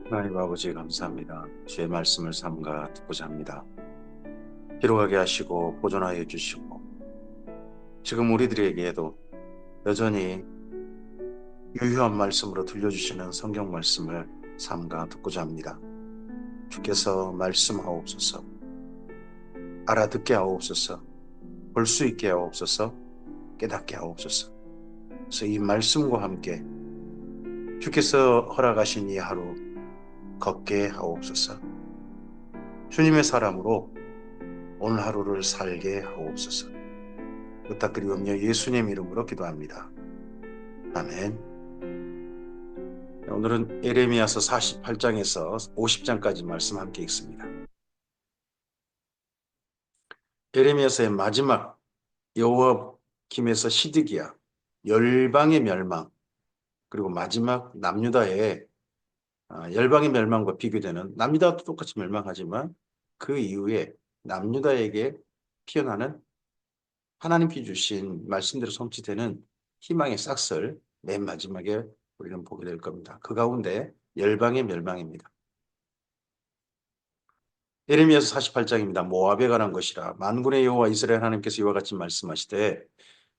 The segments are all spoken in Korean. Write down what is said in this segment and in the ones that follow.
하나님 아버지 감사합니다. 주의 말씀을 삼가 듣고자 합니다. 기록하게 하시고 보존하여 주시고 지금 우리들에게도 여전히 유효한 말씀으로 들려주시는 성경 말씀을 삼가 듣고자 합니다. 주께서 말씀하옵소서, 알아듣게 하옵소서, 볼 수 있게 하옵소서, 깨닫게 하옵소서. 그래서 이 말씀과 함께 주께서 허락하신 이 하루 걷게 하옵소서. 주님의 사람으로 오늘 하루를 살게 하옵소서. 부탁드리오며 예수님 이름으로 기도합니다. 아멘. 오늘은 에레미야서 48장에서 50장까지 말씀 함께 읽습니다. 에레미야서의 마지막 여호와김에서 시드기야, 열방의 멸망, 그리고 마지막 남유다의 열방의 멸망과 비교되는, 남유다도 똑같이 멸망하지만 그 이후에 남유다에게 피어나는 하나님께 주신 말씀대로 성취되는 희망의 싹을 맨 마지막에 우리는 보게 될 겁니다. 그 가운데 열방의 멸망입니다. 예레미야서 48장입니다. 모압에 관한 것이라. 만군의 여호와 이스라엘 하나님께서 이와 같이 말씀하시되,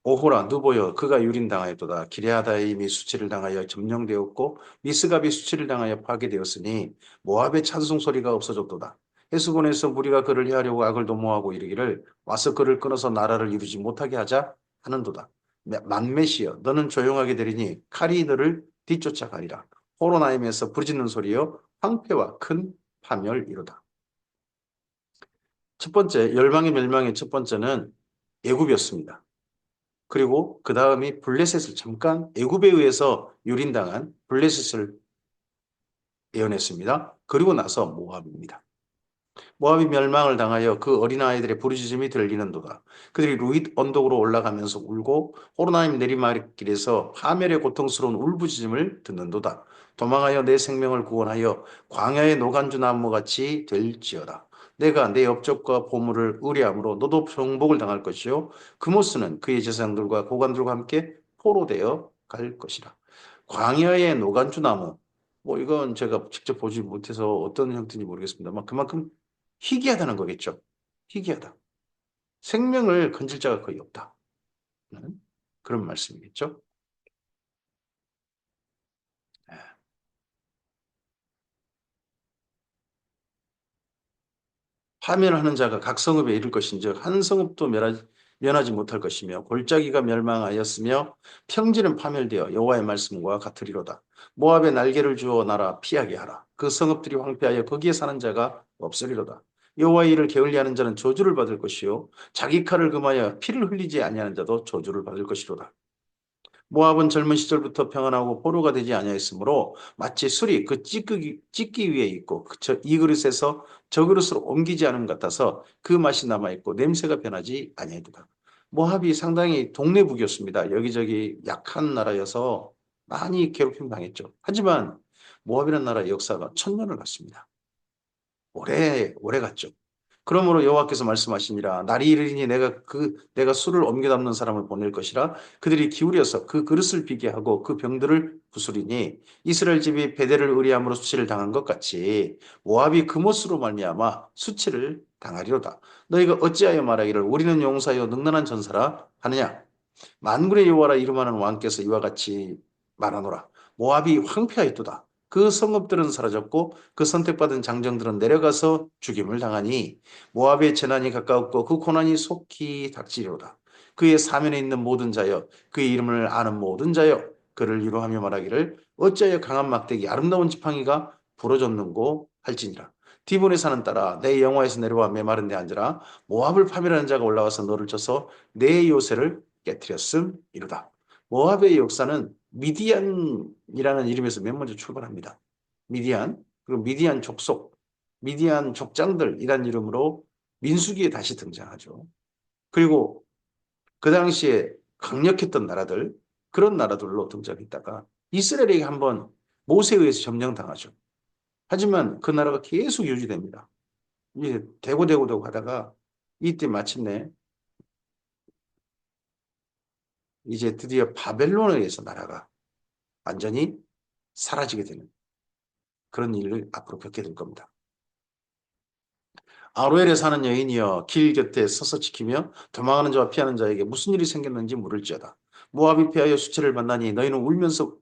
오호라 누보여 그가 유린당하였도다. 기레아다임이 수치를 당하여 점령되었고 미스갑이 수치를 당하여 파괴되었으니 모압의 찬송 소리가 없어졌도다. 해수본에서 무리가 그를 해하려고 악을 도모하고 이르기를 와서 그를 끊어서 나라를 이루지 못하게 하자 하는도다. 만메시여 너는 조용하게 되리니 칼이 너를 뒤쫓아가리라. 호로나임에서 부르짖는 소리여 황폐와 큰 파멸이로다. 첫 번째, 열방의 멸망의 첫 번째는 애굽이었습니다. 그리고 그 다음이 블레셋을, 잠깐 애굽에 의해서 유린당한 블레셋을 예언했습니다. 그리고 나서 모압입니다. 모압이 멸망을 당하여 그 어린아이들의 부르짖음이 들리는도다. 그들이 루잇 언덕으로 올라가면서 울고 호로나임 내리막길에서 파멸의 고통스러운 울부짖음을 듣는도다. 도망하여 내 생명을 구원하여 광야의 노간주 나무같이 될지어다. 내가 내 업적과 보물을 의뢰함으로 너도 정복을 당할 것이요 그모스는 그의 제사장들과 고관들과 함께 포로되어 갈 것이라. 광야의 노간주 나무, 뭐 이건 제가 직접 보지 못해서 어떤 형태인지 모르겠습니다만 그만큼 희귀하다는 거겠죠. 희귀하다. 생명을 건질 자가 거의 없다. 그런 말씀이겠죠. 예. 파멸하는 자가 각 성읍에 이를 것인즉 한 성읍도 면하지 못할 것이며 골짜기가 멸망하였으며 평지는 파멸되어 여호와의 말씀과 같으리로다. 모압에 날개를 주어 나라 피하게 하라. 그 성읍들이 황폐하여 거기에 사는 자가 없으리로다. 여호와의 일을 게을리하는 자는 저주를 받을 것이요 자기 칼을 금하여 피를 흘리지 아니하는 자도 저주를 받을 것이로다. 모압은 젊은 시절부터 평안하고 포로가 되지 아니하였으므로 마치 술이 그 찢기 위에 있고 이 그릇에서 저 그릇으로 옮기지 않은 것 같아서 그 맛이 남아있고 냄새가 변하지 아니하도다. 모압이 상당히 독내국이었습니다. 여기저기 약한 나라여서 많이 괴롭힘 당했죠. 하지만 모압이라는 나라의 역사가 1000년을 갔습니다. 오래 갔죠. 그러므로 여호와께서 말씀하시니라 날이 이르리니 내가 술을 옮겨 담는 사람을 보낼 것이라 그들이 기울여서 그 그릇을 비게 하고 그 병들을 부수리니 이스라엘 집이 베델을 의리함으로 수치를 당한 것 같이 모압이 그못으로 말미암아 수치를 당하리로다. 너희가 어찌하여 말하기를 우리는 용사여 능란한 전사라 하느냐 만군의 여호와라 이름하는 왕께서 이와 같이 말하노라. 모압이 황폐하였도다. 그 성읍들은 사라졌고 그 선택받은 장정들은 내려가서 죽임을 당하니 모압의 재난이 가까웠고 그 고난이 속히 닥치리로다. 그의 사면에 있는 모든 자여 그의 이름을 아는 모든 자여 그를 위로하며 말하기를 어찌하여 강한 막대기 아름다운 지팡이가 부러졌는고 할지니라. 디본의 산은 따라 내 영화에서 내려와 메마른 데 앉으라. 모압을 파멸하는 자가 올라와서 너를 쳐서 내 요새를 깨뜨렸음이로다. 모압의 역사는 미디안이라는 이름에서 맨 먼저 출발합니다. 미디안, 그리고 미디안 족속, 미디안 족장들이란 이름으로 민수기에 다시 등장하죠. 그리고 그 당시에 강력했던 나라들, 그런 나라들로 등장했다가 이스라엘에게 한번 모세에 의해서 점령당하죠. 하지만 그 나라가 계속 유지됩니다. 이제 되고 하다가 이때 마침내 이제 드디어 바벨론에 의해서 나라가 완전히 사라지게 되는. 그런 일을 앞으로 겪게 될 겁니다. 아로엘에 사는 여인이여 길 곁에 서서 지키며 도망하는 자와 피하는 자에게 무슨 일이 생겼는지 물을지어다. 모압이 피하여 수치를 만나니 너희는 울면서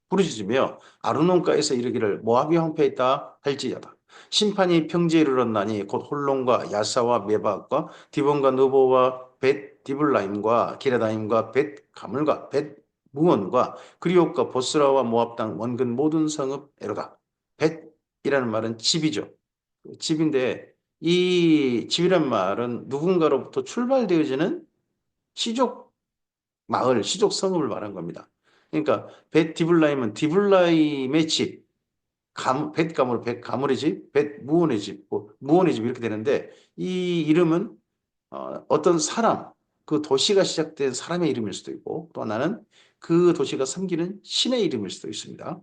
부르짖으며 아르논가에서 이르기를 모압이 황폐했다 할지어다. 심판이 평지에 이르렀나니 곧 홀론과 야사와 메박과 디본과 느보와 벳 디블라임과 기레다임과 벳 가물과 벳 무원과 그리옥과 보스라와 모압 땅 원근 모든 성읍 에로다. 벳이라는 말은 집이죠. 집인데 이 집이란 말은 누군가로부터 출발되어지는 시족 마을, 시족 성읍을 말한 겁니다. 그러니까 벳 디블라임은 디블라임의 집, 벳 가물, 벳 가물의 집, 벳 무온의 집, 뭐 무온의 집 이렇게 되는데 이 이름은 어떤 사람, 그 도시가 시작된 사람의 이름일 수도 있고 또 하나는 그 도시가 섬기는 신의 이름일 수도 있습니다.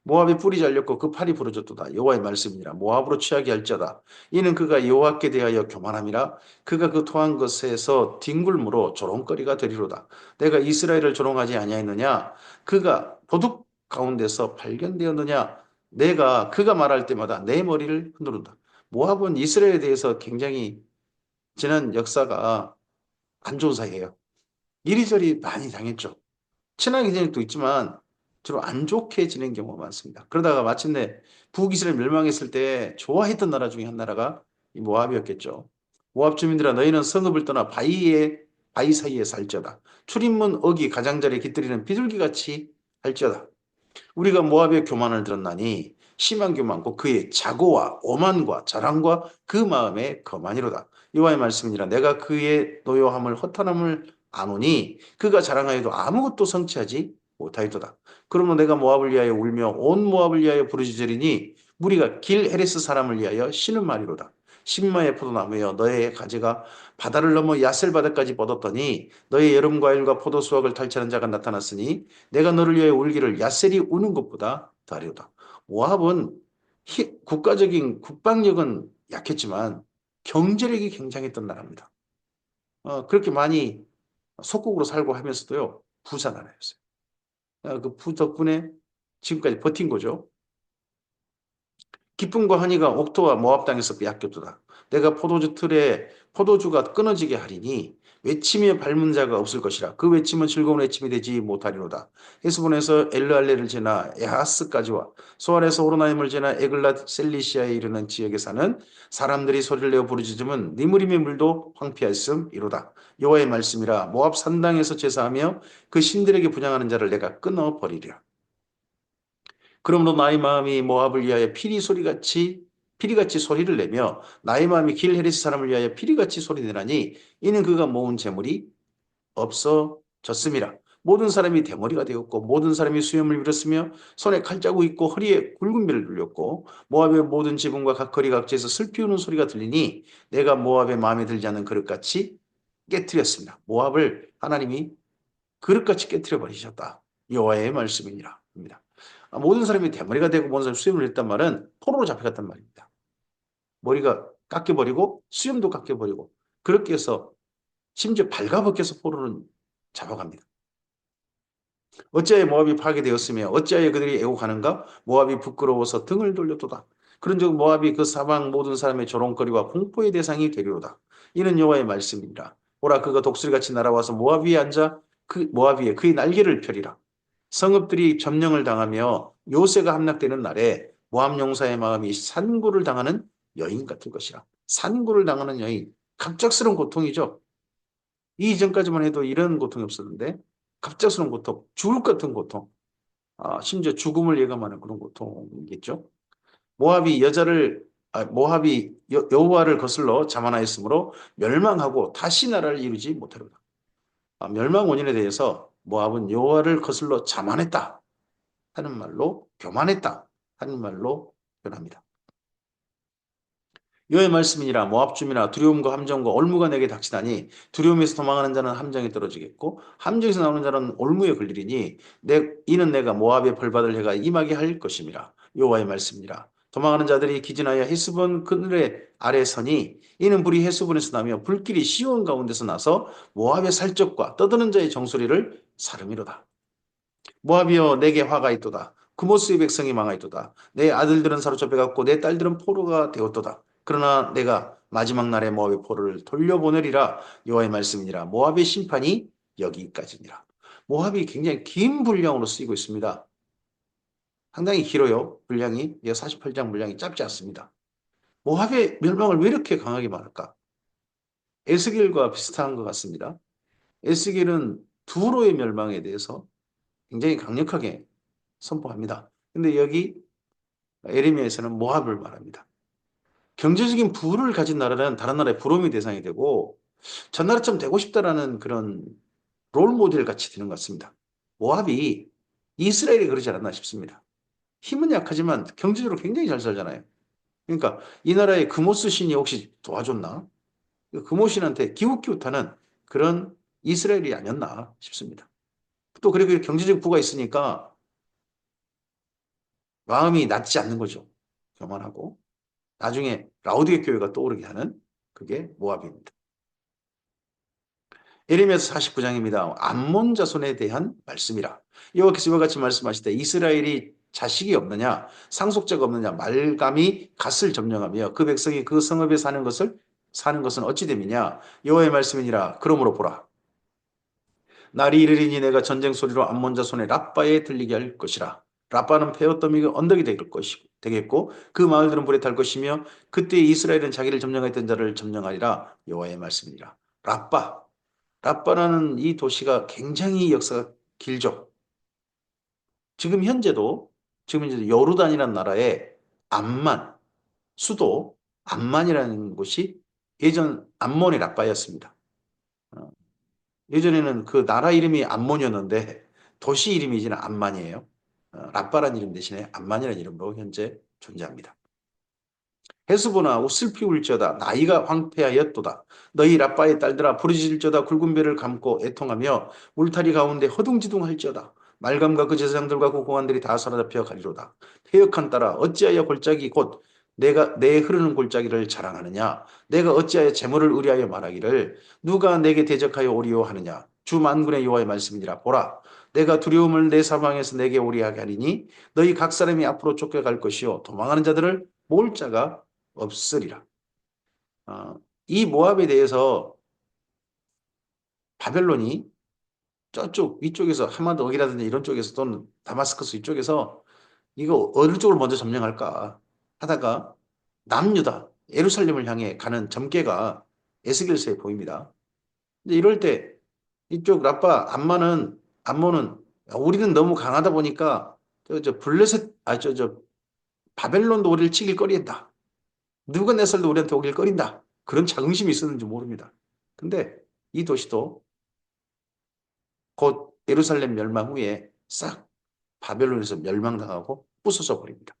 모압이 뿔이 잘렸고 그 팔이 부러졌도다. 여호와의 말씀이니라. 모압으로 취하게 할지어다. 이는 그가 여호와께 대하여 교만함이라. 그가 그 토한 것에서 뒹굴므로 조롱거리가 되리로다. 내가 이스라엘을 조롱하지 아니하였느냐? 그가 도둑 가운데서 발견되었느냐? 내가 그가 말할 때마다 내 머리를 흔들었다. 모압은 이스라엘에 대해서 굉장히 지난 역사가 안 좋은 사이예요. 이리저리 많이 당했죠. 친하게 지낸 적도 있지만 주로 안 좋게 지낸 경우가 많습니다. 그러다가 마침내 북이스라엘 멸망했을 때 좋아했던 나라 중에 한 나라가 이 모압이었겠죠. 모압 주민들아 너희는 성읍을 떠나 바위 사이에 살지어다. 출입문 어기 가장자리에 깃들이는 비둘기같이 할지어다. 우리가 모압의 교만을 들었나니 심한 교만 곧 그의 자고와 오만과 자랑과 그 마음의 거만이로다. 여호와의 말씀이니라. 내가 그의 노여함을 허탄함을 아노니 그가 자랑하여도 아무것도 성취하지 못하였도다. 그러므로 내가 모압을 위하여 울며 온 모압을 위하여 부르짖으리니 무리가 길 헤레스 사람을 위하여 신음하리로다. 신마의 포도나무여 너의 가지가 바다를 넘어 야셀 바다까지 뻗었더니 너의 여름 과일과 포도 수확을 탈취하는 자가 나타났으니 내가 너를 위하여 울기를 야셀이 우는 것보다 더하리로다. 모압은 국가적인 국방력은 약했지만 경제력이 굉장했던 나라입니다. 그렇게 많이 속국으로 살고 하면서도요 부자 나라였어요. 그 부 덕분에 지금까지 버틴 거죠. 기쁨과 환희가 옥토와 모압 땅에서 빼앗겼도다. 내가 포도주 틀에 포도주가 끊어지게 하리니 외침에 밟은 자가 없을 것이라. 그 외침은 즐거운 외침이 되지 못하리로다. 헤스본에서 엘르알레를 지나 야하스까지와 소알에서 호로나임을 지나 에글랏 셀리시아에 이르는 지역에 사는 사람들이 소리를 내어 부르짖으면 니무림의 물도 황폐하였음이로다. 여호와의 말씀이라. 모압 산당에서 제사하며 그 신들에게 분향하는 자를 내가 끊어버리리라. 그러므로 나의 마음이 모압을 위하여 피리같이 소리를 내며 나의 마음이 길헤레스 사람을 위하여 피리같이 소리내라니 이는 그가 모은 재물이 없어졌음이라. 모든 사람이 대머리가 되었고 모든 사람이 수염을 밀었으며 손에 칼자국 있고 허리에 굵은 배를 눌렸고 모압의 모든 지붕과 각 거리 각지에서 슬피 우는 소리가 들리니 내가 모압의 마음에 들지 않는 그릇같이 깨뜨렸습니다. 모압을 하나님이 그릇같이 깨뜨려 버리셨다. 여호와의 말씀이니라. 입니다. 모든 사람이 대머리가 되고 모든 사람이 수염을 냈단 말은 포로로 잡혀갔단 말입니다. 머리가 깎여버리고 수염도 깎여버리고 그렇게 해서 심지어 발가벗겨서 포로는 잡아갑니다. 어찌하여 모압이 파괴되었으며 어찌하여 그들이 애곡하는가? 모압이 부끄러워서 등을 돌렸도다. 그런즉 모압이 그 사방 모든 사람의 조롱거리와 공포의 대상이 되리로다. 이는 여호와의 말씀이니라. 보라 그가 독수리같이 날아와서 모압 위에 앉아 모압 위에 그의 날개를 펴리라. 성읍들이 점령을 당하며 요새가 함락되는 날에 모압 용사의 마음이 산구를 당하는 여인 같을 것이라. 산구를 당하는 여인. 갑작스러운 고통이죠. 이전까지만 해도 이런 고통이 없었는데 갑작스러운 고통, 죽을 것 같은 고통, 심지어 죽음을 예감하는 그런 고통이겠죠. 모압이 여호와를 거슬러 자만하였으므로 멸망하고 다시 나라를 이루지 못하리로다. 멸망 원인에 대해서 모압은 여호와를 거슬러 자만했다 하는 말로 교만했다 하는 말로 표현합니다. 여호와의 말씀이니라. 모압 주민아 두려움과 함정과 올무가 내게 닥치다니 두려움에서 도망하는 자는 함정에 떨어지겠고 함정에서 나오는 자는 올무에 걸리리니 이는 내가 모압의 벌받을 해가 임하게 할 것임이라. 여호와의 말씀이니라. 도망하는 자들이 기진하여 헤스본 그늘의 아래 서니 이는 불이 헤스본에서 나며 불길이 시온 가운데서 나서 모압의 살적과 떠드는 자의 정수리를 사름이로다. 모압이여 내게 화가 있도다. 그모스의 백성이 망하였도다. 내 아들들은 사로잡혀갔고 내 딸들은 포로가 되었도다. 그러나 내가 마지막 날에 모압의 포로를 돌려보내리라. 여호와의 말씀이니라. 모압의 심판이 여기까지니라. 모압이 굉장히 긴 분량으로 쓰이고 있습니다. 상당히 길어요. 분량이. 48장 분량이 짧지 않습니다. 모압의 멸망을 왜 이렇게 강하게 말할까? 에스겔과 비슷한 것 같습니다. 에스겔은 두로의 멸망에 대해서 굉장히 강력하게 선포합니다. 근데 여기 에레미야에서는 모압을 말합니다. 경제적인 부를 가진 나라는 다른 나라의 부러움의 대상이 되고 전 나라처럼 되고 싶다라는 그런 롤 모델 같이 되는 것 같습니다. 모압이 이스라엘이 그러지 않았나 싶습니다. 힘은 약하지만 경제적으로 굉장히 잘 살잖아요. 그러니까 이 나라의 금오스 신이 혹시 도와줬나? 금오신한테 기웃기웃하는 그런 이스라엘이 아니었나 싶습니다. 또 그리고 경제적 부가 있으니까 마음이 낮지 않는 거죠. 교만하고. 나중에 라오디게 교회가 떠오르게 하는 그게 모압입니다. 예레미야서 49장입니다. 암몬 자손에 대한 말씀이라. 여호와께서 이와 같이 말씀하시되 이스라엘이 자식이 없느냐 상속자가 없느냐 말감이 갓을 점령하며 그 백성이 그 성읍에 사는 것은 어찌 됨이냐 여호와의 말씀이니라. 그러므로 보라 날이 이르리니 내가 전쟁 소리로 암몬 자손의 라빠에 들리게 할 것이라. 라빠는 페어더미가 언덕이 되겠고 그 마을들은 불에 탈 것이며 그때 이스라엘은 자기를 점령했던 자를 점령하리라. 여호와의 말씀이니라. 라빠라는 이 도시가 굉장히 역사가 길죠. 지금 현재도 요르단이라는 나라의 암만 수도 암만이라는 곳이 예전 암몬의 라빠였습니다. 어, 예전에는 그 나라 이름이 암몬이었는데 도시 이름이 이제는 암만이에요. 라빠라는 이름 대신에 암만이라는 이름으로 현재 존재합니다. 헤스보나 슬피 울지어다 나이가 황폐하였도다. 너희 라빠의 딸들아 부르짖을지어다 굵은 배를 감고 애통하며 울타리 가운데 허둥지둥할지어다. 말감과 그 제사장들과 그 공안들이 다 사로잡혀 가리로다. 퇴역한 딸아 어찌하여 골짜기 곧 내가 내 흐르는 골짜기를 자랑하느냐. 내가 어찌하여 재물을 의뢰하여 말하기를 누가 내게 대적하여 오리오 하느냐. 주 만군의 여호와의 말씀이니라. 보라 내가 두려움을 내 사방에서 내게 오리하게 하리니 너희 각 사람이 앞으로 쫓겨갈 것이요 도망하는 자들을 모을 자가 없으리라. 이 모압에 대해서 바벨론이 저쪽 위쪽에서 하마드 어기라든지 이런 쪽에서 또는 다마스커스 이쪽에서 이거 어느 쪽을 먼저 점령할까 하다가 남유다 예루살렘을 향해 가는 점괘가 에스겔서에 보입니다. 근데 이럴 때 이쪽 라빠 암몬은 우리는 너무 강하다 보니까 저 블레셋 저 바벨론도 우리를 치길 꺼리한다. 느부갓네살도 우리한테 오길 꺼린다. 그런 자긍심이 있었는지 모릅니다. 근데 이 도시도 곧 예루살렘 멸망 후에 싹 바벨론에서 멸망당하고 부서져 버립니다.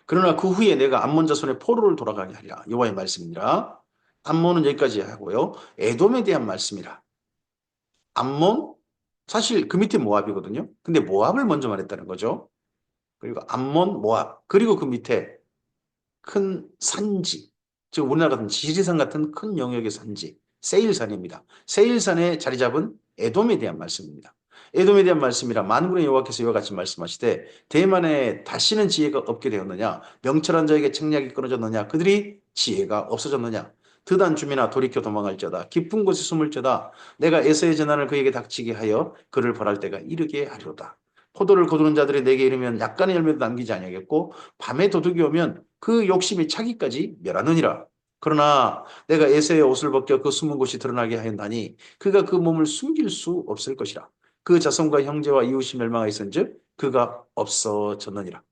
그러나 그 후에 내가 암몬 자손의 포로를 돌아가게 하리라. 여호와의 말씀이니라. 암몬은 여기까지 하고요. 에돔에 대한 말씀이라. 암몬 사실 그 밑에 모압이거든요. 근데 모압을 먼저 말했다는 거죠. 그리고 암몬, 모압 그리고 그 밑에 큰 산지, 즉 우리나라 같은 지리산 같은 큰 영역의 산지, 세일산입니다. 세일산에 자리 잡은 에돔에 대한 말씀입니다. 에돔에 대한 말씀이라 만군의 여호와께서 이와 같이 말씀하시되 대만에 다시는 지혜가 없게 되었느냐 명철한 자에게 책략이 끊어졌느냐 그들이 지혜가 없어졌느냐 드단 주민아 돌이켜 도망할지어다 깊은 곳에 숨을지어다 내가 에서의 재난을 그에게 닥치게 하여 그를 벌할 때가 이르게 하리로다. 포도를 거두는 자들이 내게 이르면 약간의 열매도 남기지 아니하겠고 밤에 도둑이 오면 그 욕심이 차기까지 멸하느니라. 그러나 내가 에서의 옷을 벗겨 그 숨은 곳이 드러나게 하였나니 그가 그 몸을 숨길 수 없을 것이라. 그 자손과 형제와 이웃이 멸망하였은즉 그가 없어졌느니라.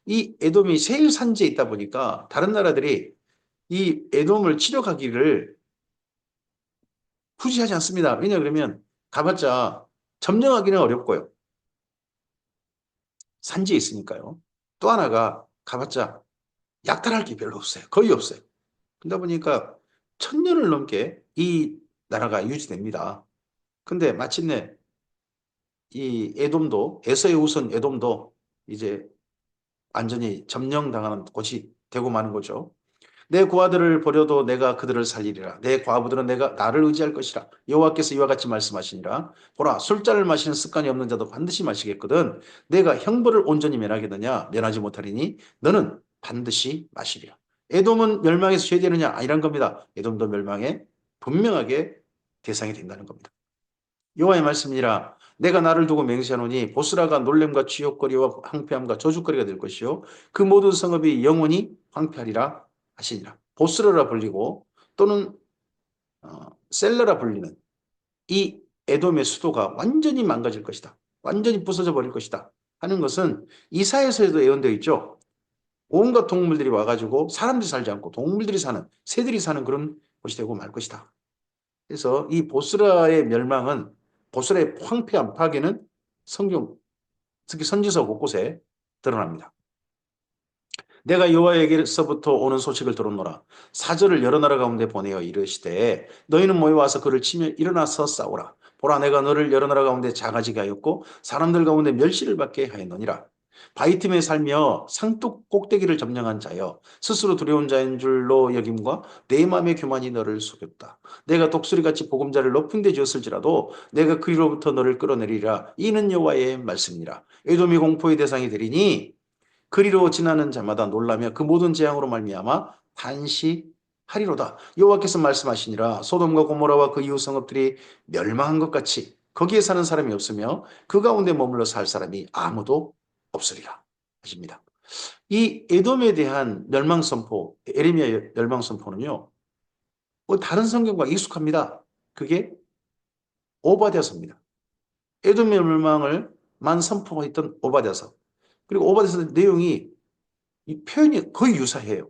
이 에돔이 세일 산지에 있다 보니까 다른 나라들이 이 에돔을 치러 가기를 후지하지 않습니다. 왜냐 그러면 가봤자 점령하기는 어렵고요. 산지에 있으니까요. 또 하나가 가봤자 약탈할 게 별로 없어요. 거의 없어요. 그러다 보니까 1000년을 넘게 이 나라가 유지됩니다. 근데 마침내 이 에돔도 에서의 우선 에돔도 이제 완전히 점령당하는 곳이 되고 마는 거죠. 내 고아들을 버려도 내가 그들을 살리리라. 내 과부들은 내가 나를 의지할 것이라. 여호와께서 이와 같이 말씀하시니라. 보라, 술잔을 마시는 습관이 없는 자도 반드시 마시겠거든. 내가 형벌을 온전히 면하겠느냐? 면하지 못하리니 너는 반드시 마시리라. 에돔은 멸망해서 죄되느냐? 아니란 겁니다. 에돔도 멸망에 분명하게 대상이 된다는 겁니다. 여호와의 말씀이라. 내가 나를 두고 맹세하노니 보스라가 놀램과 치욕거리와 황폐함과 저주거리가 될 것이요 그 모든 성읍이 영원히 황폐하리라 하시니라. 보스라라 불리고 또는 셀러라 불리는 이 에돔의 수도가 완전히 망가질 것이다. 완전히 부서져 버릴 것이다. 하는 것은 이사야서에도 예언되어 있죠. 온갖 동물들이 와가지고 사람들이 살지 않고 동물들이 사는, 새들이 사는 그런 곳이 되고 말 것이다. 그래서 이 보스라의 멸망은, 보스라의 황폐한 파괴는 성경, 특히 선지서 곳곳에 드러납니다. 내가 여호와에게서부터 오는 소식을 들었노라. 사절을 여러 나라 가운데 보내어 이르시되 너희는 모여와서 그를 치며 일어나서 싸우라. 보라, 내가 너를 여러 나라 가운데 작아지게 하였고 사람들 가운데 멸시를 받게 하였느니라. 바위 틈에 살며 상뚝 꼭대기를 점령한 자여 스스로 두려운 자인 줄로 여김과 내 마음의 교만이 너를 속였다. 내가 독수리같이 보금자를 높은 데 지었을지라도 내가 그리로부터 너를 끌어내리라. 이는 여호와의 말씀이니라. 에돔이 공포의 대상이 되리니 그리로 지나는 자마다 놀라며 그 모든 재앙으로 말미암아 단시하리로다. 여호와께서 말씀하시니라. 소돔과 고모라와 그 이웃 성읍들이 멸망한 것 같이 거기에 사는 사람이 없으며 그 가운데 머물러 살 사람이 아무도 없으리라 하십니다. 이 에돔에 대한 멸망 선포, 에레미야 멸망 선포는요, 뭐 다른 성경과 익숙합니다. 그게 오바댜서입니다. 에돔 멸망을 만 선포했던 오바댜서. 그리고 오바댜서 내용이 이 표현이 거의 유사해요.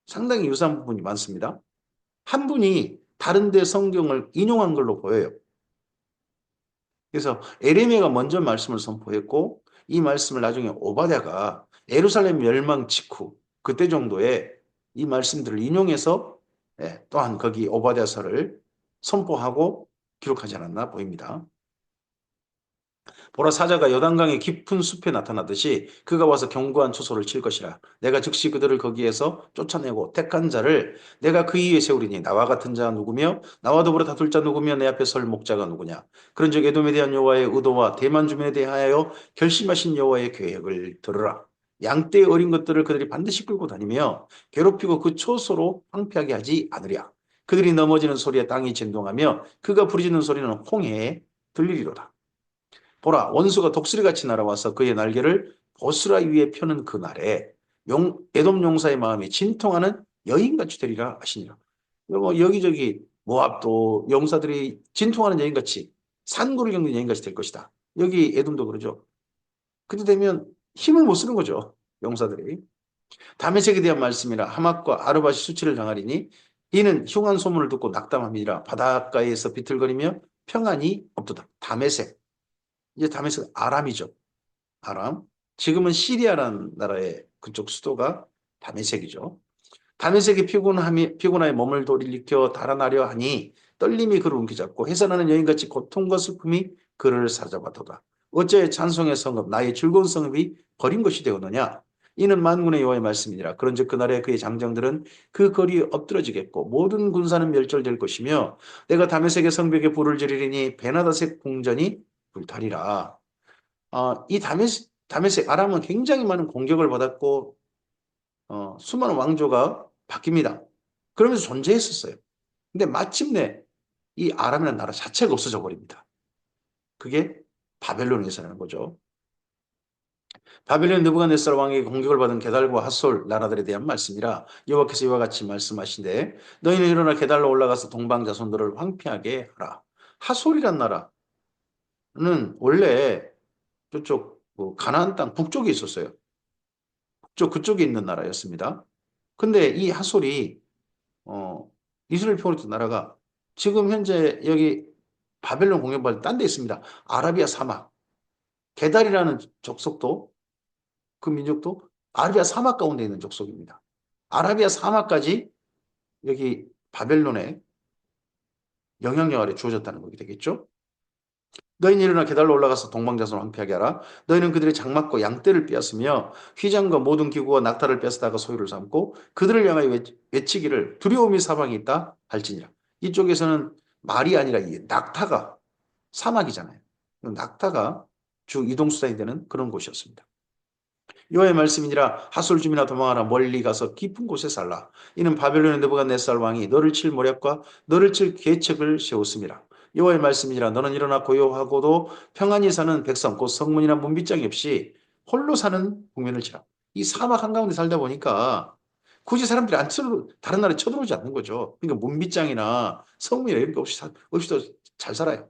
상당히 유사한 부분이 많습니다. 한 분이 다른 데 성경을 인용한 걸로 보여요. 그래서 에레미야가 먼저 말씀을 선포했고 이 말씀을 나중에 오바댜가 예루살렘 멸망 직후 그때 정도에 이 말씀들을 인용해서 또한 거기 오바댜서를 선포하고 기록하지 않았나 보입니다. 보라, 사자가 요단강의 깊은 숲에 나타나듯이 그가 와서 견고한 초소를 칠 것이라. 내가 즉시 그들을 거기에서 쫓아내고 택한 자를 내가 그 위에 세우리니 나와 같은 자 누구며 나와 더불어 다툴 자 누구며 내 앞에 설 목자가 누구냐. 그런즉 에돔에 대한 여호와의 의도와 대만 주민에 대하여 결심하신 여호와의 계획을 들으라. 양떼의 어린 것들을 그들이 반드시 끌고 다니며 괴롭히고 그 초소로 황폐하게 하지 않으랴. 그들이 넘어지는 소리에 땅이 진동하며 그가 부르짖는 소리는 홍해에 들리리로다. 보라, 원수가 독수리같이 날아와서 그의 날개를 보스라 위에 펴는 그날에 에돔 용사의 마음이 진통하는 여인같이 되리라 하시니라. 뭐 여기저기 모압도 용사들이 진통하는 여인같이, 산고를 겪는 여인같이 될 것이다. 여기 에돔도 그러죠. 그때 되면 힘을 못 쓰는 거죠. 용사들이. 다메섹에 대한 말씀이라. 하맛과 아르밧이 수치를 당하리니 이는 흉한 소문을 듣고 낙담함이라. 바닷가에서 비틀거리며 평안이 없도다. 다메섹. 이제 다메섹 아람이죠. 아람. 지금은 시리아라는 나라의 그쪽 수도가 다메섹이죠. 다메섹이 피곤하에 몸을 돌이켜 달아나려 하니 떨림이 그를 움켜잡고 해산하는 여인같이 고통과 슬픔이 그를 사로잡았도다. 어째 찬송의 성읍 나의 즐거운 성읍이 버린 것이 되었느냐. 이는 만군의 여호와의 말씀이니라. 그런즉 그날에 그의 장정들은 그 거리에 엎드러지겠고 모든 군사는 멸절될 것이며 내가 다메섹의 성벽에 불을 지르리니 베나다색 궁전이 불타리라. 이 다메섹 아람은 굉장히 많은 공격을 받았고 수많은 왕조가 바뀝니다. 그러면서 존재했었어요. 근데 마침내 이 아람이라는 나라 자체가 없어져 버립니다. 그게 바벨론에서라는 거죠. 바벨론 느부갓네살 왕에게 공격을 받은 게달과 핫솔 나라들에 대한 말씀이라. 여호와께서 이와 같이 말씀하신데 너희는 일어나 게달로 올라가서 동방 자손들을 황폐하게 하라. 핫솔이란 나라는 원래 저쪽 가나안 땅 북쪽에 있었어요. 그쪽에 있는 나라였습니다. 근데 이 핫솔이 이스라엘 평화했던 나라가 지금 현재 여기 바벨론 공격받을 딴 데 있습니다. 아라비아 사막. 게달이라는 족속도, 그 민족도 아라비아 사막 가운데 있는 족속입니다. 아라비아 사막까지 여기 바벨론의 영향력 아래 주어졌다는 거게 되겠죠. 너희는 일어나 게달로 올라가서 동방자손을 황폐하게 하라. 너희는 그들의 장막과 양떼를 빼앗으며 휘장과 모든 기구와 낙타를 뺏어다가 소유를 삼고 그들을 향하여 외치기를 두려움이 사방에 있다 할지니라. 이쪽에서는 말이 아니라 이 낙타가 사막이잖아요. 낙타가 주 이동수단이 되는 그런 곳이었습니다. 여호와의 말씀이니라 하솔 줌이나 도망하라 멀리 가서 깊은 곳에 살라. 이는 바벨론의 느부갓네살 왕이 너를 칠 모략과 너를 칠 계책을 세웠음이라. 여호와의 말씀이니라 너는 일어나 고요하고도 평안히 사는 백성 곧 성문이나 문빗장이 없이 홀로 사는 국민을 치라. 이 사막 한가운데 살다 보니까 굳이 사람들이 안 쳐들어 다른 나라에 쳐들어오지 않는 거죠. 그러니까 문빗장이나 성문이나 이런 게 없이도 잘 살아요.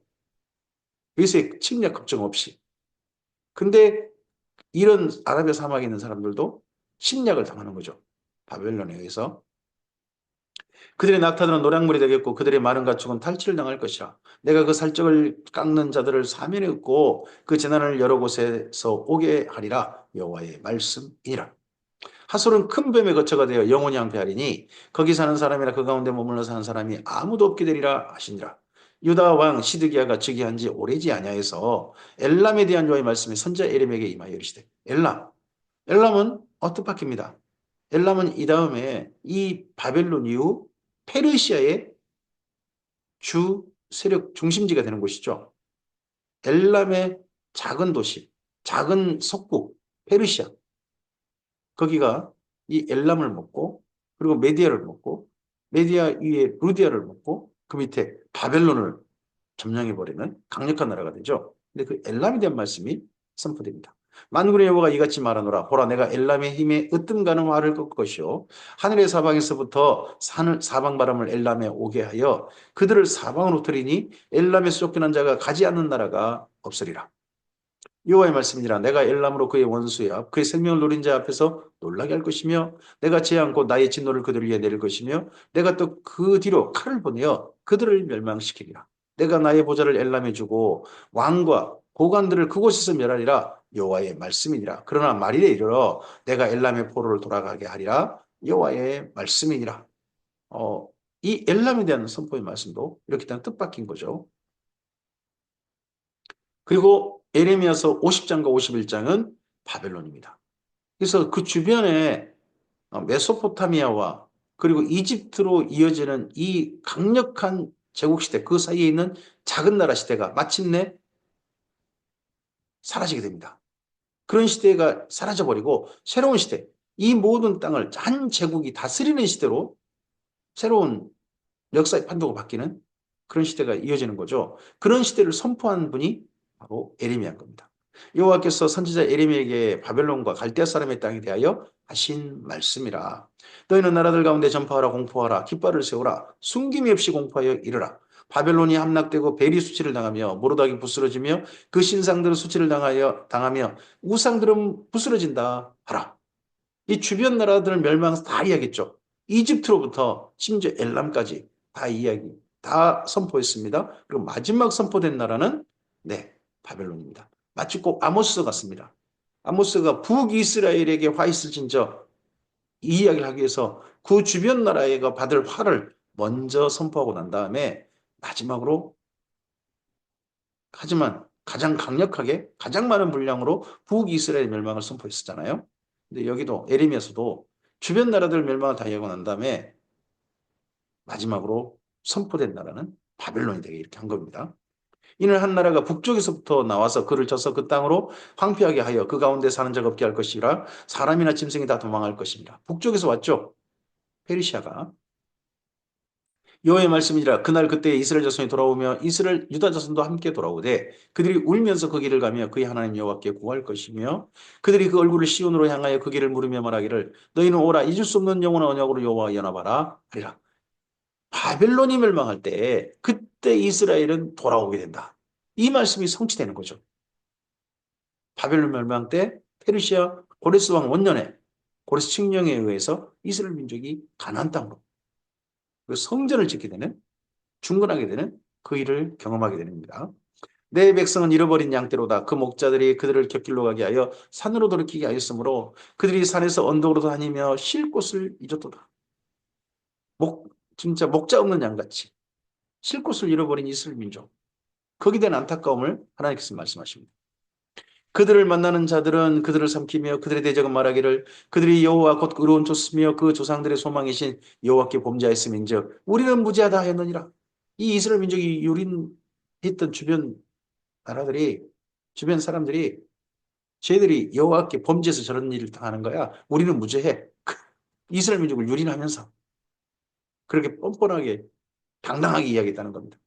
외세 침략 걱정 없이. 근데 이런 아라비아 사막에 있는 사람들도 침략을 당하는 거죠. 바벨론에 의해서. 그들의 낙타들은 노략물이 되겠고 그들의 많은 가축은 탈취를 당할 것이라. 내가 그 살적을 깎는 자들을 사면에 얻고 그 재난을 여러 곳에서 오게 하리라. 여호와의 말씀이라. 하솔은 큰 뱀의 거처가 되어 영원히 항폐하리니 거기 사는 사람이나 그 가운데 머물러 사는 사람이 아무도 없게 되리라 하시니라. 유다 왕 시드기야가 즉위한 지 오래지 아니하여서 엘람에 대한 여호와의 말씀이 선자 에рем에게 임하여 이르시되 엘람은 뜻밖입니다. 엘람은 이 다음에 이 바벨론 이후 페르시아의 주 세력 중심지가 되는 곳이죠. 엘람의 작은 도시, 작은 속국, 페르시아. 거기가 이 엘람을 먹고 그리고 메디아를 먹고 메디아 위에 루디아를 먹고 그 밑에 바벨론을 점령해버리는 강력한 나라가 되죠. 근데 그 엘람에 대한 말씀이 선포됩니다. 만군의 여호와가 이같이 말하노라. 보라 내가 엘람의 힘에 으뜸가는 화를 꺾을 것이요 하늘의 사방에서부터 사방 바람을 엘람에 오게 하여 그들을 사방으로 틀리니 엘람에서 쫓겨난 자가 가지 않는 나라가 없으리라. 여호와의 말씀이니라. 내가 엘람으로 그의 원수의 앞 그의 생명을 노린 자 앞에서 놀라게 할 것이며 내가 재앙고 나의 진노를 그들을 위해 내릴 것이며 내가 또 그 뒤로 칼을 보내어 그들을 멸망시키리라. 내가 나의 보좌를 엘람에 주고 왕과 고관들을 그곳에서 멸하리라. 여호와의 말씀이니라. 그러나 말일에 이르러 내가 엘람의 포로를 돌아가게 하리라. 여호와의 말씀이니라. 이 엘람에 대한 선포의 말씀도 이렇게 뜻밖인 거죠. 그리고 에레미야서 50장과 51장은 바벨론입니다. 그래서 그 주변에 메소포타미아와 그리고 이집트로 이어지는 이 강력한 제국시대 그 사이에 있는 작은 나라 시대가 마침내 사라지게 됩니다. 그런 시대가 사라져버리고 새로운 시대, 이 모든 땅을 한 제국이 다스리는 시대로 새로운 역사의 판도가 바뀌는 그런 시대가 이어지는 거죠. 그런 시대를 선포한 분이 바로 에레미야인 겁니다. 여호와께서 선지자 에레미야에게 바벨론과 갈대아 사람의 땅에 대하여 하신 말씀이라. 너희는 나라들 가운데 전파하라 공포하라 깃발을 세우라 숨김이 없이 공포하여 이르라. 바벨론이 함락되고 베리 수치를 당하며 모로닥이 부스러지며 그 신상들은 수치를 당하며 우상들은 부스러진다 하라. 이 주변 나라들 멸망해서 다 이야기했죠. 이집트로부터 심지어 엘람까지 다 이야기, 다 선포했습니다. 그리고 마지막 선포된 나라는 네, 바벨론입니다. 마치 꼭 아모스 같습니다. 아모스가 북이스라엘에게 화 있을진저 이 이야기를 하기 위해서 그 주변 나라에가 받을 화를 먼저 선포하고 난 다음에 마지막으로 하지만 가장 강력하게 가장 많은 분량으로 북이스라엘 멸망을 선포했었잖아요. 근데 여기도 에레미야서도 주변 나라들 멸망을 다 이야기하고 난 다음에 마지막으로 선포된 나라는 바벨론이 되게 이렇게 한 겁니다. 이는 한 나라가 북쪽에서부터 나와서 그를 쳐서 그 땅으로 황폐하게 하여 그 가운데 사는 자가 없게 할 것이라 사람이나 짐승이 다 도망할 것입니다. 북쪽에서 왔죠. 페르시아가. 여호와의 말씀이니라. 그날 그때 이스라엘 자손이 돌아오며 이스라엘 유다 자손도 함께 돌아오되 그들이 울면서 그 길을 가며 그의 하나님 여호와께 구할 것이며 그들이 그 얼굴을 시온으로 향하여 그 길을 물으며 말하기를 너희는 오라 잊을 수 없는 영원한 언약으로 여호와와 연합하라 하리라. 바벨론이 멸망할 때 그때 이스라엘은 돌아오게 된다. 이 말씀이 성취되는 거죠. 바벨론 멸망 때 페르시아 고레스 왕 원년에 고레스 칙령에 의해서 이스라엘 민족이 가나안 땅으로 그 성전을 짓게 되는 중건하게 되는 그 일을 경험하게 됩니다. 내 백성은 잃어버린 양떼로다. 그 목자들이 그들을 곁길로 가게 하여 산으로 돌이키게 하였으므로 그들이 산에서 언덕으로 다니며 쉴 곳을 잃었도다. 진짜 목자 없는 양같이 쉴 곳을 잃어버린 이스라엘 민족. 거기에 대한 안타까움을 하나님께서 말씀하십니다. 그들을 만나는 자들은 그들을 삼키며 그들의 대적은 말하기를 그들이 여호와 곧 의로운 조스며 그 조상들의 소망이신 여호와께 범죄하였음인즉 우리는 무죄하다 하였느니라. 이 이스라엘 민족이 유린했던 주변 나라들이, 주변 사람들이, 쟤들이 여호와께 범죄해서 저런 일을 당하는 거야. 우리는 무죄해. 이스라엘 민족을 유린하면서 그렇게 뻔뻔하게 당당하게 이야기했다는 겁니다.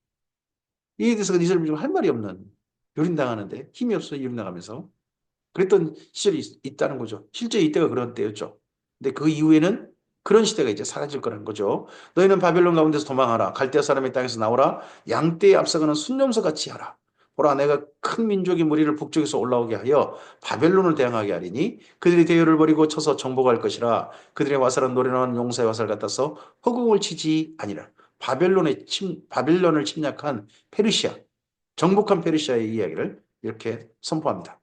이에 대해서 이스라엘 민족은 할 말이 없는, 유린당하는데 힘이 없어 유린당하면서 그랬던 시절이 있다는 거죠. 실제 이때가 그런 때였죠. 근데 그 이후에는 그런 시대가 이제 사라질 거라는 거죠. 너희는 바벨론 가운데서 도망하라. 갈대아 사람의 땅에서 나오라. 양떼에 앞서가는 순념소 같이 하라. 보라, 내가 큰 민족의 무리를 북쪽에서 올라오게 하여 바벨론을 대항하게 하리니 그들이 대열을 벌이고 쳐서 정복할 것이라. 그들의 화살은 노래나는 용사의 화살 같아서 허공을 치지 아니라. 바벨론을 침략한 페르시아, 정복한 페르시아의 이야기를 이렇게 선포합니다.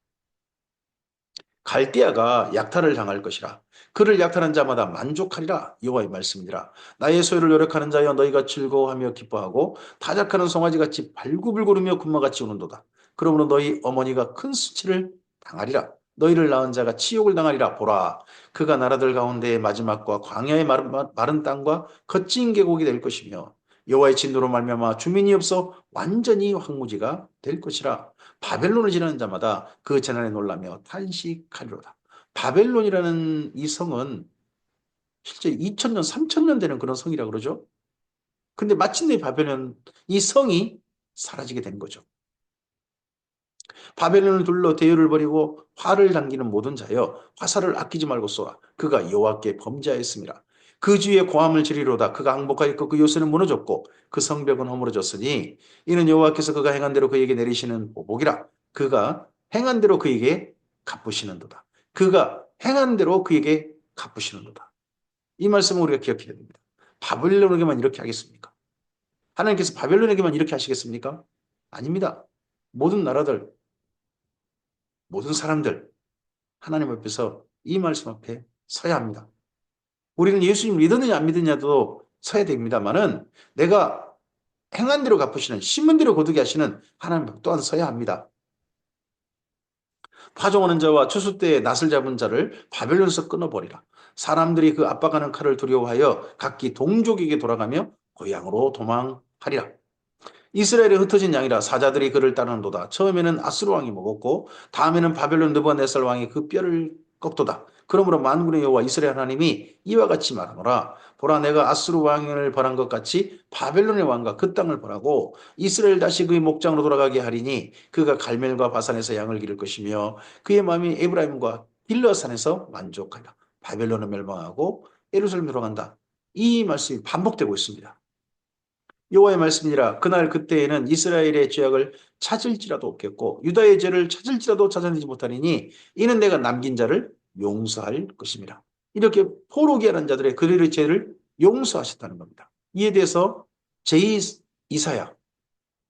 갈대아가 약탈을 당할 것이라. 그를 약탈한 자마다 만족하리라. 여호와의 말씀이라. 나의 소유를 노력하는 자여 너희가 즐거워하며 기뻐하고 타작하는 송아지같이 발구불구르며 군마같이 우는도다. 그러므로 너희 어머니가 큰 수치를 당하리라. 너희를 낳은 자가 치욕을 당하리라. 보라, 그가 나라들 가운데의 마지막과 광야의 마른 땅과 거친 계곡이 될 것이며 여호와의 진노로 말미암아 주민이 없어 완전히 황무지가 될 것이라. 바벨론을 지나는 자마다 그 재난에 놀라며 탄식하리로다. 바벨론이라는 이 성은 실제 2000년, 3000년 되는 그런 성이라고 그러죠. 근데 마침내 바벨론, 이 성이 사라지게 된 거죠. 바벨론을 둘러 대열을 벌이고 화를 당기는 모든 자여 화살을 아끼지 말고 쏘아. 그가 여호와께 범죄하였습니다. 그 주위에 고함을 지르리로다. 그가 항복하였고 그 요새는 무너졌고 그 성벽은 허물어졌으니 이는 여호와께서 그가 행한 대로 그에게 내리시는 보복이라. 그가 행한 대로 그에게 갚으시는도다. 그가 행한 대로 그에게 갚으시는도다. 이 말씀을 우리가 기억해야 됩니다. 바벨론에게만 이렇게 하겠습니까? 하나님께서 바벨론에게만 이렇게 하시겠습니까? 아닙니다. 모든 나라들, 모든 사람들, 하나님 앞에서 이 말씀 앞에 서야 합니다. 우리는 예수님 믿느냐 안 믿느냐도 서야 됩니다만은 내가 행한 대로 갚으시는, 심은 대로 거두게 하시는 하나님 또한 서야 합니다. 파종하는 자와 추수 때에 낫을 잡은 자를 바벨론에서 끊어버리라. 사람들이 그 압박하는 칼을 두려워하여 각기 동족에게 돌아가며 고향으로 도망하리라. 이스라엘에 흩어진 양이라 사자들이 그를 따르는도다. 처음에는 아수르 왕이 먹었고 다음에는 바벨론 느부갓네살 왕이 그 뼈를 꺾도다. 그러므로 만군의 여호와 이스라엘 하나님이 이와 같이 말하노라. 보라, 내가 아수르 왕을 벌한 것 같이 바벨론의 왕과 그 땅을 벌하고 이스라엘 다시 그의 목장으로 돌아가게 하리니 그가 갈멜과 바산에서 양을 기를 것이며 그의 마음이 에브라임과 길르앗산에서 만족하리라. 바벨론은 멸망하고 예루살렘으로 간다. 이 말씀이 반복되고 있습니다. 여호와의 말씀이라. 그날 그때에는 이스라엘의 죄악을 찾을지라도 없겠고 유다의 죄를 찾을지라도 찾아내지 못하리니 이는 내가 남긴 자를 용서할 것입니다. 이렇게 포로기 하는 자들의 그들의 죄를 용서하셨다는 겁니다. 이에 대해서 제2이사야,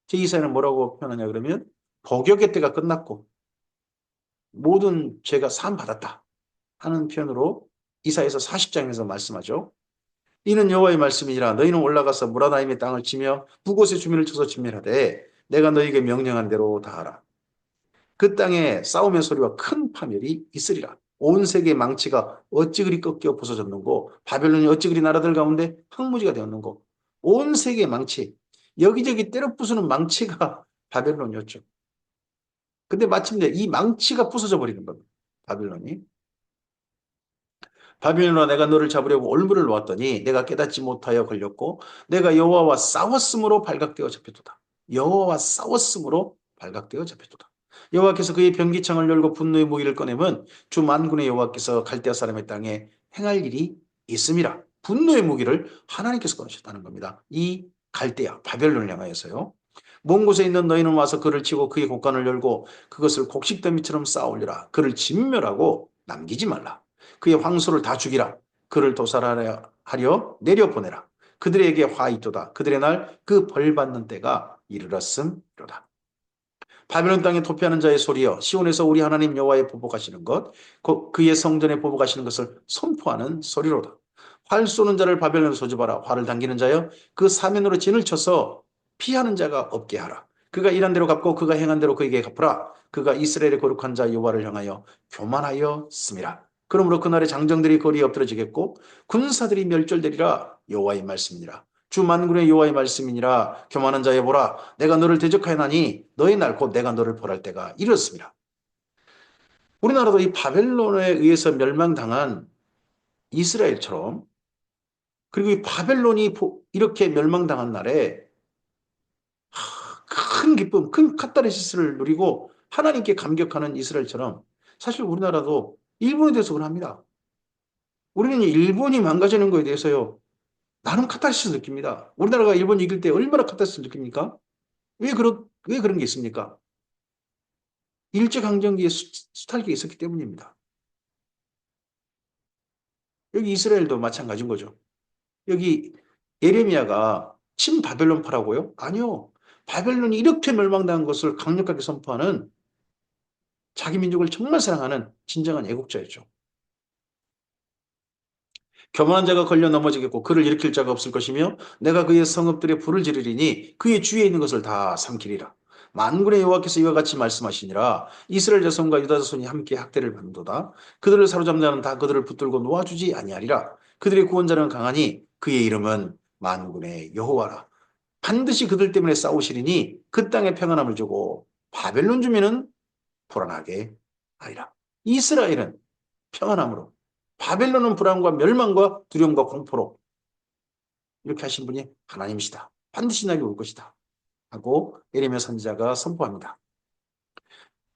제2이사야는 뭐라고 표현하냐 그러면 복역의 때가 끝났고 모든 죄가 사함 받았다 하는 표현으로 이사야서 40장에서 말씀하죠. 이는 여호와의 말씀이니라. 너희는 올라가서 무라다임의 땅을 치며 북곳의 주민을 쳐서 진멸하되 내가 너희에게 명령한 대로 다하라. 그 땅에 싸움의 소리와 큰 파멸이 있으리라. 온 세계의 망치가 어찌 그리 꺾여 부서졌는고 바벨론이 어찌 그리 나라들 가운데 황무지가 되었는고. 온 세계의 망치, 여기저기 때려 부수는 망치가 바벨론이었죠. 근데 마침내 이 망치가 부서져 버리는 겁니다. 바벨론이. 바빌론아, 내가 너를 잡으려고 올무를 놓았더니 내가 깨닫지 못하여 걸렸고 내가 여호와와 싸웠으므로 발각되어 잡혔도다. 여호와와 싸웠으므로 발각되어 잡혔도다. 여호와께서 그의 변기창을 열고 분노의 무기를 꺼내면 주 만군의 여호와께서 갈대아 사람의 땅에 행할 일이 있음이라. 분노의 무기를 하나님께서 꺼내셨다는 겁니다. 이 갈대아 바벨론을 향하여서요. 먼 곳에 있는 너희는 와서 그를 치고 그의 곡간을 열고 그것을 곡식더미처럼 쌓아 올리라. 그를 진멸하고 남기지 말라. 그의 황소를 다 죽이라. 그를 도살하려 내려보내라. 그들에게 화 있도다. 그들의 날 그 벌받는 때가 이르렀음이로다. 바벨론 땅에 도피하는 자의 소리여, 시온에서 우리 하나님 여호와의 보복하시는 것, 그의 성전에 보복하시는 것을 선포하는 소리로다. 활 쏘는 자를 바벨론에 소집하라. 활을 당기는 자여, 그 사면으로 진을 쳐서 피하는 자가 없게 하라. 그가 일한 대로 갚고 그가 행한 대로 그에게 갚으라. 그가 이스라엘의 거룩한 자 여호와를 향하여 교만하였음이라. 그러므로 그날의 장정들이 거리에 엎드러지겠고 군사들이 멸절되리라. 여호와의 말씀이니라. 주 만군의 여호와의 말씀이니라. 교만한 자여 보라. 내가 너를 대적하였나니 너의 날 곧 내가 너를 벌할 때가 이르렀습니다. 우리나라도 이 바벨론에 의해서 멸망당한 이스라엘처럼, 그리고 이 바벨론이 이렇게 멸망당한 날에 큰 기쁨, 큰 카타르시스를 누리고 하나님께 감격하는 이스라엘처럼 사실 우리나라도 일본에 대해서 그럽니다. 우리는 일본이 망가지는 거에 대해서요, 나름 카타르시스 느낍니다. 우리나라가 일본 이길 때 얼마나 카타르시스 느낍니까? 왜 그런 게 있습니까? 일제강점기에 수탈기가 있었기 때문입니다. 여기 이스라엘도 마찬가지인 거죠. 여기 예레미야가 친바벨론파라고요? 아니요. 바벨론이 이렇게 멸망당한 것을 강력하게 선포하는, 자기 민족을 정말 사랑하는 진정한 애국자였죠. 교만한 자가 걸려 넘어지겠고 그를 일으킬 자가 없을 것이며 내가 그의 성읍들에 불을 지르리니 그의 주위에 있는 것을 다 삼키리라. 만군의 여호와께서 이와 같이 말씀하시니라. 이스라엘 자손과 유다 자손이 함께 학대를 받는도다. 그들을 사로잡는 자는 다 그들을 붙들고 놓아주지 아니하리라. 그들의 구원자는 강하니 그의 이름은 만군의 여호와라. 반드시 그들 때문에 싸우시리니 그 땅에 평안함을 주고 바벨론 주민은 불안하게 하리라. 이스라엘은 평안함으로, 바벨론은 불안과 멸망과 두려움과 공포로, 이렇게 하신 분이 하나님이시다. 반드시 날이 올 것이다 하고 예레미야 선지자가 선포합니다.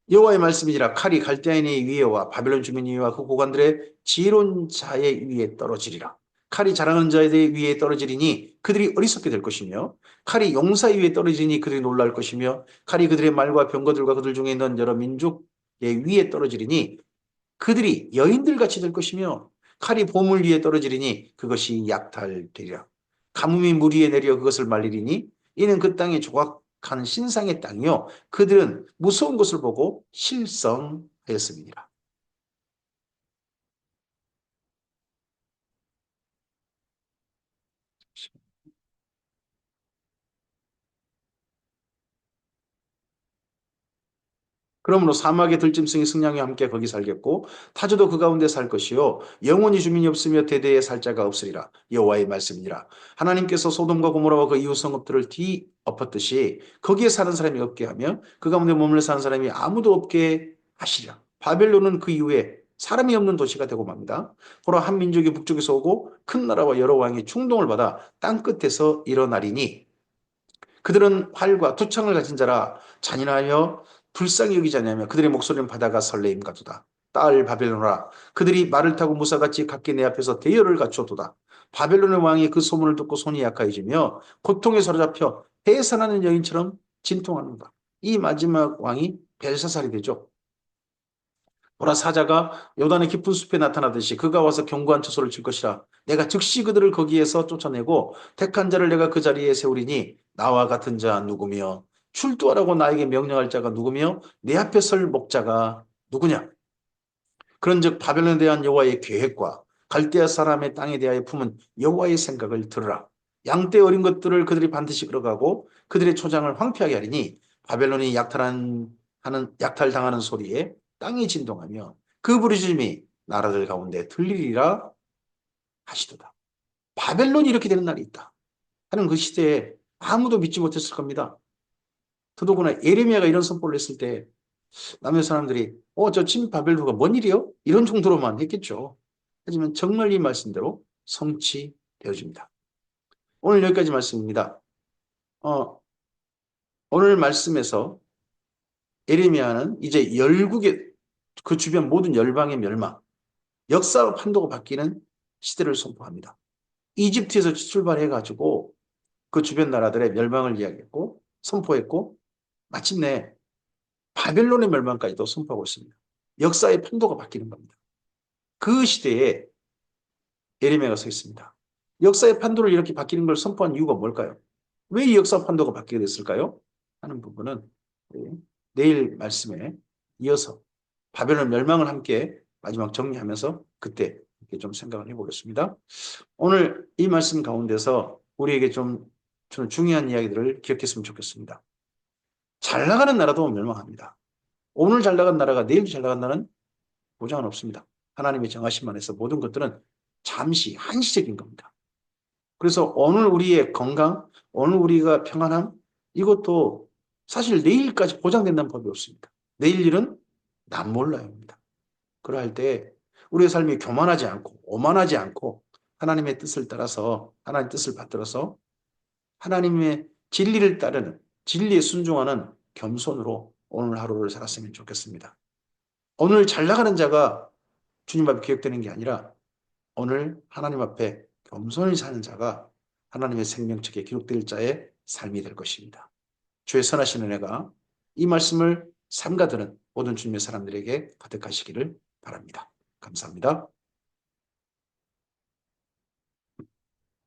여호와의 말씀이니라. 칼이 갈대아인의 위에와 바벨론 주민 위와 그 고관들의 지혜로운 자의 위에 떨어지리라. 칼이 자랑하는 자의 위에 떨어지리니 그들이 어리석게 될 것이며 칼이 용사의 위에 떨어지니 그들이 놀랄 것이며 칼이 그들의 말과 병거들과 그들 중에 있는 여러 민족의 위에 떨어지리니 그들이 여인들같이 될 것이며 칼이 보물 위에 떨어지리니 그것이 약탈되리라. 가뭄이 물 위에 내려 그것을 말리리니 이는 그 땅이 조각한 신상의 땅이요 그들은 무서운 것을 보고 실성하였음이니라. 그러므로 사막의 들짐승이 승냥이와 함께 거기 살겠고 타조도 그 가운데 살 것이요 영원히 주민이 없으며 대대에 살 자가 없으리라. 여호와의 말씀이니라. 하나님께서 소돔과 고모라와 그 이웃 성읍들을 뒤엎었듯이 거기에 사는 사람이 없게 하며 그 가운데 머물러 사는 사람이 아무도 없게 하시리라. 바벨론은 그 이후에 사람이 없는 도시가 되고 맙니다. 보라, 한 민족이 북쪽에서 오고 큰 나라와 여러 왕이 충동을 받아 땅 끝에서 일어나리니 그들은 활과 투창을 가진 자라. 잔인하여 불쌍히 여기지 아니하며 그들의 목소리는 바다가 설레임 같도다. 딸 바벨론아, 그들이 말을 타고 무사같이 각기 내 앞에서 대열을 갖추어도다. 바벨론의 왕이 그 소문을 듣고 손이 약해지며 고통에 사로잡혀 해산하는 여인처럼 진통하는다. 이 마지막 왕이 벨사살이 되죠. 보라, 사자가 요단의 깊은 숲에 나타나듯이 그가 와서 견고한 처소를 칠 것이라. 내가 즉시 그들을 거기에서 쫓아내고 택한 자를 내가 그 자리에 세우리니 나와 같은 자 누구며 출두하라고 나에게 명령할 자가 누구며 내 앞에 설 목자가 누구냐. 그런즉 바벨론에 대한 여호와의 계획과 갈대아 사람의 땅에 대하여 품은 여호와의 생각을 들으라. 양떼 어린 것들을 그들이 반드시 끌어가고 그들의 초장을 황폐하게 하리니 바벨론이 약탈당하는 소리에 땅이 진동하며 그 부르짖음이 나라들 가운데 들리리라 하시도다. 바벨론이 이렇게 되는 날이 있다 하는 그 시대에 아무도 믿지 못했을 겁니다. 더더구나 예레미야가 이런 선포를 했을 때 남의 사람들이 저 친바벨론가 뭔 일이요? 이런 정도로만 했겠죠. 하지만 정말 이 말씀대로 성취되어집니다. 오늘 여기까지 말씀입니다. 오늘 말씀에서 예레미야는 이제 열국의 그 주변 모든 열방의 멸망, 역사와 판도가 바뀌는 시대를 선포합니다. 이집트에서 출발해가지고 그 주변 나라들의 멸망을 이야기했고 선포했고 마침내 바벨론의 멸망까지도 선포하고 있습니다. 역사의 판도가 바뀌는 겁니다. 그 시대에 예레미야가 서 있습니다. 역사의 판도를 이렇게 바뀌는 걸 선포한 이유가 뭘까요? 왜 이 역사 판도가 바뀌게 됐을까요? 하는 부분은 내일 말씀에 이어서 바벨론 멸망을 함께 마지막 정리하면서 그때 이렇게 좀 생각을 해보겠습니다. 오늘 이 말씀 가운데서 우리에게 좀 저는 중요한 이야기들을 기억했으면 좋겠습니다. 잘 나가는 나라도 멸망합니다. 오늘 잘 나간 나라가 내일 잘 나간다는 보장은 없습니다. 하나님의 정하심 안에서 모든 것들은 잠시 한시적인 겁니다. 그래서 오늘 우리의 건강, 오늘 우리가 평안함, 이것도 사실 내일까지 보장된다는 법이 없습니다. 내일 일은 난 몰라요입니다. 그러할 때 우리의 삶이 교만하지 않고 오만하지 않고 하나님의 뜻을 따라서 하나님의 뜻을 받들어서 하나님의 진리를 따르는 진리에 순종하는 겸손으로 오늘 하루를 살았으면 좋겠습니다. 오늘 잘 나가는 자가 주님 앞에 기억되는 게 아니라 오늘 하나님 앞에 겸손히 사는 자가 하나님의 생명책에 기록될 자의 삶이 될 것입니다. 주의 선하신 은혜가 이 말씀을 삼가드는 모든 주님의 사람들에게 가득하시기를 바랍니다. 감사합니다.